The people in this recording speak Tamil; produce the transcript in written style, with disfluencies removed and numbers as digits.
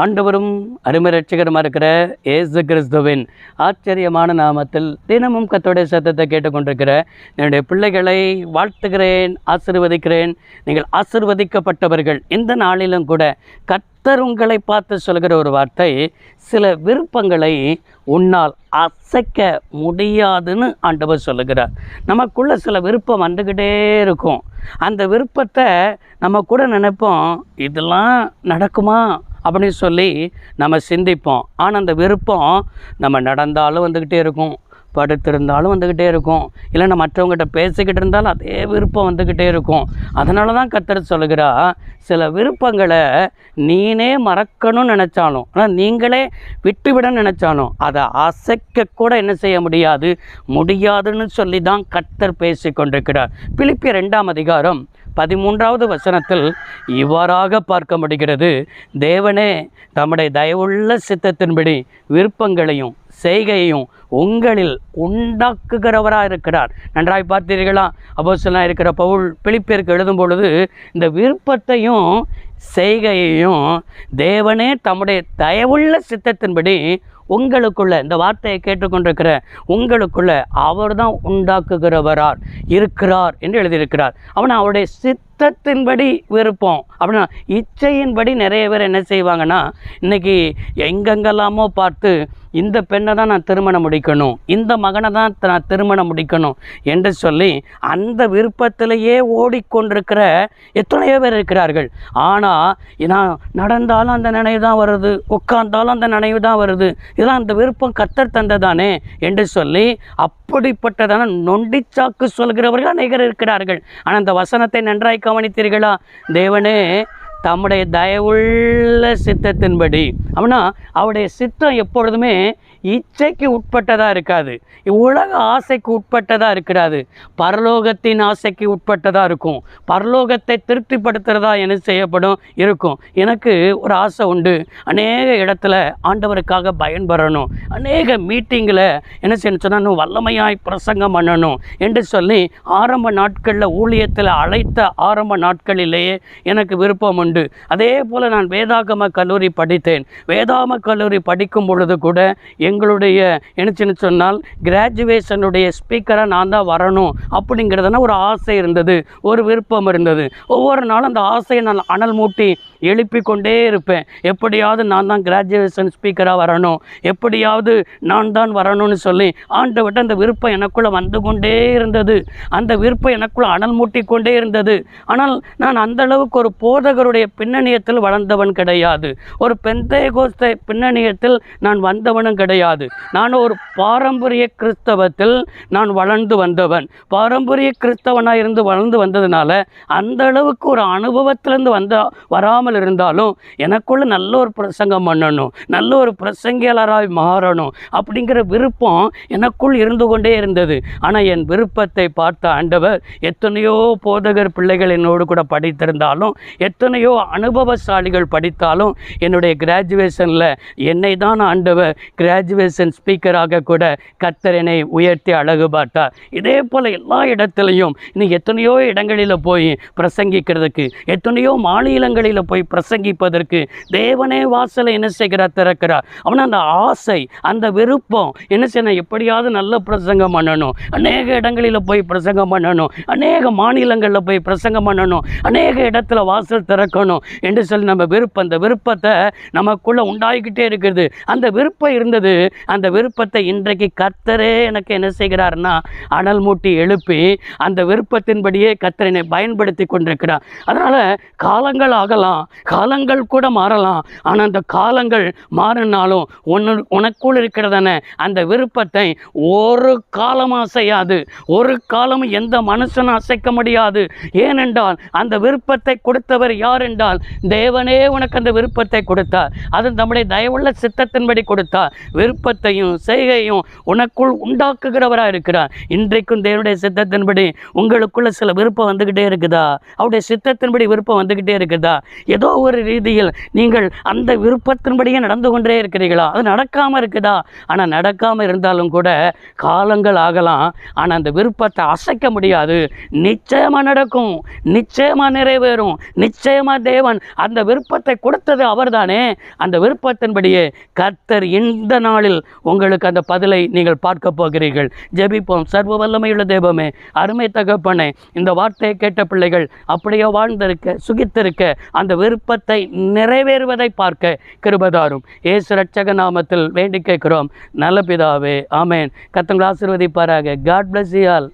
ஆண்டவரும் அருமை ரட்சகருமா இருக்கிற இயேசு கிறிஸ்துவின் ஆச்சரியமான நாமத்தில் தினமும் கர்த்தருடைய சத்தத்தை கேட்டுக்கொண்டிருக்கிற என்னுடைய பிள்ளைகளை வாழ்த்துகிறேன், ஆசீர்வதிக்கிறேன். நீங்கள் ஆசீர்வதிக்கப்பட்டவர்கள். இந்த நாளிலும் கூட கர்த்தர் உங்களை பார்த்து சொல்கிற ஒரு வார்த்தை, சில விருப்பங்களை உன்னால் அசைக்க முடியாதுன்னு ஆண்டவர் சொல்லுகிறார். நமக்குள்ள சில விருப்பம் வந்துக்கிட்டே இருக்கும். அந்த விருப்பத்தை நம்ம கூட நினைப்போம், இதெல்லாம் நடக்குமா அப்படின்னு சொல்லி நம்ம சிந்திப்போம். ஆனால் அந்த விருப்பம் நம்ம நடந்தாலும் வந்துக்கிட்டே இருக்கும், படுத்திருந்தாலும் வந்துக்கிட்டே இருக்கும், இல்லைன்னா மற்றவங்ககிட்ட பேசிக்கிட்டு இருந்தாலும் அதே விருப்பம் வந்துக்கிட்டே இருக்கும். அதனால தான் கர்த்தர் சொல்லுகிறா, சில விருப்பங்களை நீனே மறக்கணும்னு நினச்சாலும், ஆனால் நீங்களே விட்டுவிட நினச்சாலும் அதை அசைக்க கூட என்ன செய்ய முடியாதுன்னு சொல்லி தான் கர்த்தர் பேசி கொண்டிருக்கிறார். பிலிப்பியர் 2ஆம் அதிகாரம் 13வது வசனத்தில் இவ்வாறாக பார்க்க முடிகிறது, தேவனே தம்முடைய தயவுள்ள சித்தத்தின்படி விருப்பங்களையும் செய்கையையும் உங்களில் உண்டாக்குகிறவராக இருக்கிறார். நன்றாய் பார்த்தீர்களா? அப்போஸ்தலனாக இருக்கிற பவுல் பிலிப்பியருக்கு எழுதும் பொழுது இந்த விருப்பத்தையும் செய்கையையும் தேவனே தம்முடைய தயவுள்ள சித்தத்தின்படி உங்களுக்குள்ள, இந்த வார்த்தையை கேட்டுக்கொண்டிருக்கிற உங்களுக்குள்ள அவர் தான் உண்டாக்குகிறவரார் இருக்கிறார் என்று எழுதியிருக்கிறார். அவன் அவருடைய சித்தத்தின்படி விருப்பம் அப்படின்னா இச்சையின்படி நிறைய பேர் என்ன செய்வாங்கன்னா, இன்றைக்கி எங்கெங்கெல்லாமோ பார்த்து இந்த பெண்ணை தான் நான் திருமணம் முடிக்கணும், இந்த மகனை தான் நான் திருமணம் முடிக்கணும் என்று சொல்லி அந்த விருப்பத்திலேயே ஓடிக்கொண்டிருக்கிற எத்தனையோ பேர் இருக்கிறார்கள். ஆனால் நான் நடந்தாலும் அந்த நினைவு தான் வருது, உட்கார்ந்தாலும் அந்த நினைவு தான் வருது, இதெல்லாம் அந்த விருப்பம் கர்த்தர் தந்ததானே என்று சொல்லி அப்படிப்பட்டதான நொண்டிச்சாக்கு சொல்கிறவர்கள் அநேகர் இருக்கிறார்கள். ஆனால் அந்த வசனத்தை நன்றாய் கவனித்தீர்களா? தேவனே தம்முடைய தயவுள்ள சித்தத்தின்படி அப்படின்னா அவருடைய சித்தம் எப்பொழுதுமே இச்சைக்கு உட்பட்டதாக இருக்காது, உலக ஆசைக்கு உட்பட்டதாக இருக்கிறாது, பரலோகத்தின் ஆசைக்கு உட்பட்டதாக இருக்கும். பரலோகத்தை திருப்திப்படுத்துகிறதா என்ன செய்யப்படும் இருக்கும். எனக்கு ஒரு ஆசை உண்டு, அநேக இடத்துல ஆண்டவருக்காக பயன்பெறணும், அநேக மீட்டிங்கில் என்ன செய்யணும் சொன்னால் இன்னும் வல்லமையாய் பிரசங்கம் பண்ணணும் என்று சொல்லி ஆரம்ப நாட்களில் ஊழியத்தில் அழைத்த ஆரம்ப நாட்களிலேயே எனக்கு விருப்பம் உண்டு. அதே போல் நான் வேதாகம கல்லூரி படித்தேன். வேதாகம கல்லூரி படிக்கும் பொழுது கூட எங்களுடைய என்ன சொன்னால் கிராஜுவேஷனுடைய ஸ்பீக்கராக நான் தான் வரணும் அப்படிங்கிறதுனா ஒரு ஆசை இருந்தது, ஒரு விருப்பம் இருந்தது. ஒவ்வொரு நாளும் அந்த ஆசையை நான் அனல் மூட்டி எழுப்பி கொண்டே இருப்பேன். எப்படியாவது நான் தான் கிராஜுவேஷன் ஸ்பீக்கராக வரணும், எப்படியாவது நான் தான் வரணும்னு சொல்லி ஆண்டவர்கிட்ட அந்த விருப்பம் எனக்குள்ளே வந்து கொண்டே இருந்தது. அந்த விருப்பம் எனக்குள்ளே அனல் மூட்டி கொண்டே இருந்தது. ஆனால் நான் அந்தளவுக்கு ஒரு போதகருடைய பின்னணியத்தில் வளர்ந்தவன் கிடையாது, ஒரு பெந்தேகோஸ்தே பின்னணியத்தில் நான் வந்தவனும் கிடையாது. நான் ஒரு பாரம்பரிய கிறிஸ்தவத்தில் நான் வளர்ந்து வந்தவன். பாரம்பரிய கிறிஸ்தவனாக இருந்து வளர்ந்து வந்ததுனால அந்த அளவுக்கு ஒரு அனுபவத்திலேருந்து வராமல் இருந்தாலும் எனக்குள்ள நல்ல ஒரு பிரசங்கம் பண்ணணும், நல்ல ஒரு பிரசங்கியாளராய் மாறணும் அப்படிங்கிற விருப்பம் எனக்குள் இருந்து கொண்டே இருந்தது. ஆனால் என் விருப்பத்தை பார்த்த ஆண்டவர், எத்தனையோ போதகர் பிள்ளைகள் என்னோடு கூட படித்திருந்தாலும், எத்தனையோ அனுபவசாலிகள் படித்தாலும், என்னுடைய கிராஜுவேஷனில் என்னை தான் ஆண்டவர் கிராஜுவேஷன் ஸ்பீக்கராக கூட கர்த்தர் என்னை உயர்த்தி அழகு பார்த்தார். இதே போல் எல்லா இடத்துலையும் இன்னும் எத்தனையோ இடங்களில் போய் பிரசங்கிக்கிறதுக்கு, எத்தனையோ மாநிலங்களில் போய் பிரசங்கிப்பதற்கு தேவனே வாசலை என்ன செய்கிறார், திறக்கிறார். அவன் அந்த ஆசை, அந்த விருப்பம் என்ன செய்யணும், எப்படியாவது நல்ல பிரசங்கம் பண்ணணும், அநேக இடங்களில் போய் பிரசங்கம் பண்ணணும், அநேக மாநிலங்களில் போய் பிரசங்கம் பண்ணணும், அநேக இடத்துல வாசல் திறக்கணும் என்று சொல்லி நம்ம விருப்பம், அந்த விருப்பத்தை நமக்குள்ளே உண்டாகிக்கிட்டே இருக்குது. அந்த விருப்பம் இருந்தது. அந்த விருப்பத்தை இன்றைக்கு கர்த்தரே எனக்கு என்ன செய்கிறார்னா அனல் மூட்டி எழுப்பி அந்த விருப்பத்தின்படியே கர்த்தர் என்னை பயன்படுத்தி கொண்டிருக்கிறார். அதனால் காலங்கள் ஆகலாம், காலங்கள் கூட மாறலாம். ஆனால் அந்த காலங்கள் மாறினாலும் உனக்குள் இருக்கிறதான அந்த விருப்பத்தை ஒரு காலம் அசையாது, ஒரு காலம் எந்த மனுஷனும் அசைக்க முடியாது. ஏனென்றால் அந்த விருப்பத்தை கொடுத்தவர் யார் என்றால் தேவனே உனக்கு அந்த விருப்பத்தை கொடுத்தார். அது நம்முடைய தயவுள்ள சித்தத்தின்படி கொடுத்தார். விருப்பத்தையும் செய்கையும் உனக்குள் உண்டாக்குகிறவராக இருக்கிறார். இன்றைக்கும் தேவனுடைய சித்தத்தின்படி உங்களுக்குள்ள சில விருப்பம் வந்துக்கிட்டே இருக்குதா? அவருடைய சித்தத்தின்படி விருப்பம் வந்துக்கிட்டே இருக்குதா? ஏதோ ஒரு ரீதியில் நீங்கள் அந்த விருப்பத்தின்படியே நடந்து கொண்டே இருக்கிறீர்களா? அது நடக்காமல் இருக்குதா? ஆனால் நடக்காமல் இருந்தாலும் கூட காலங்கள் ஆகலாம், ஆனால் அந்த விருப்பத்தை அசைக்க முடியாது. நிச்சயமாக நடக்கும், நிச்சயமாக நிறைவேறும். நிச்சயமாக தேவன் அந்த விருப்பத்தை கொடுத்தது அவர்தானே. அந்த விருப்பத்தின்படியே கர்த்தர் இந்த நாளில் உங்களுக்கு அந்த பதிலை நீங்கள் பார்க்க போகிறீர்கள். ஜெபிப்போம். சர்வ வல்லமையுள்ள தேவமே, அருமை தகப்பனே, இந்த வார்த்தையை கேட்ட பிள்ளைகள் அப்படியே வாழ்ந்திருக்க, சுகித்திருக்க, அந்த விருப்பத்தை நிறைவேறுவதை பார்க்க கிருபதாரும் இயேசு ரட்சக நாமத்தில் வேண்டி கேட்கிறோம் நல்ல பிதாவே, ஆமேன். கர்த்தர் ஆசீர்வதிப்பாராக. God bless you all.